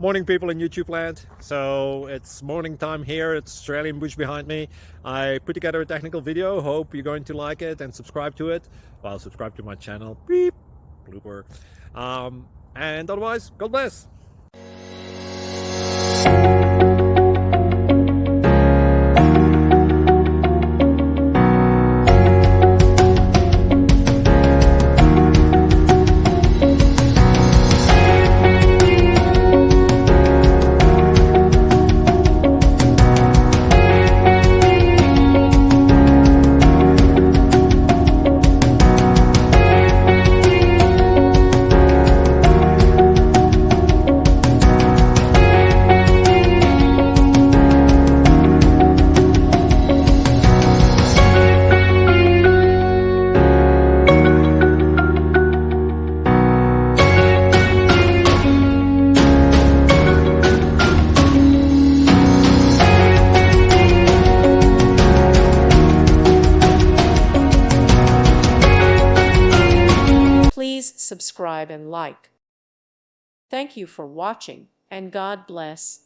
Morning, people in YouTube land. So it's morning time here. It's Australian bush behind me. I put together a technical video. Hope you're going to like it and subscribe to it. Well, subscribe to my channel. Beep, blooper. And otherwise, God bless. Please subscribe and like. Thank you for watching, and God bless.